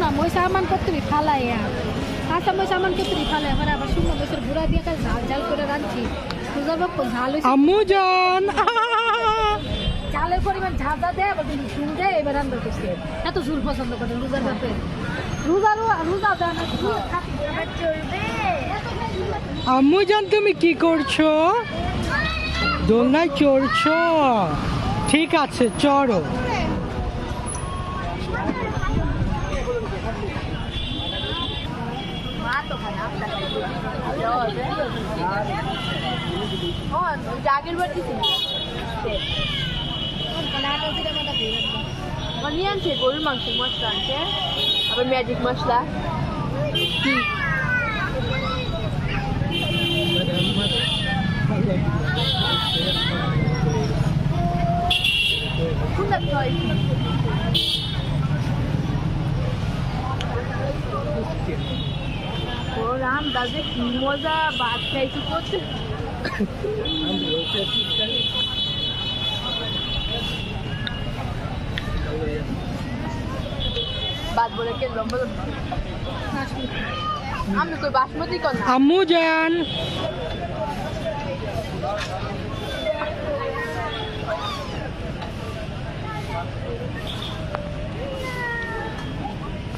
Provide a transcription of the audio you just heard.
না মই সামান কতরি ফালাইয়া আচ্ছা মই সামান কতরি ফালাই আমার আবার শুকনো মরিচের গুঁড়া দিয়ে ঝাল ঝাল করে রাঁধছি রোজার বাপ ঝাল হয়েছে আম্মু জান ঝালের পরিমাণ ঝাঁঝা দেয় আবার যদি ঝুল দেয় এবার রান্না করছে এত ঝুল পছন্দ করে রোজার বাপে রোজা দেয় না চলবে আম্মু জান তুমি কি করছো দোলনায় চড়ছো ঠিক আছে চড়ো জাগের বাড়ি নিয়ে আনছে গরুর মাংস মশলা আনছে আবার ম্যাজিক মশলা ও রাম দাদা কি মজা ভাত খাইছি করছে বাদ বলে কে লম্বা আমি কই বাসমতি কোন আম্মু জান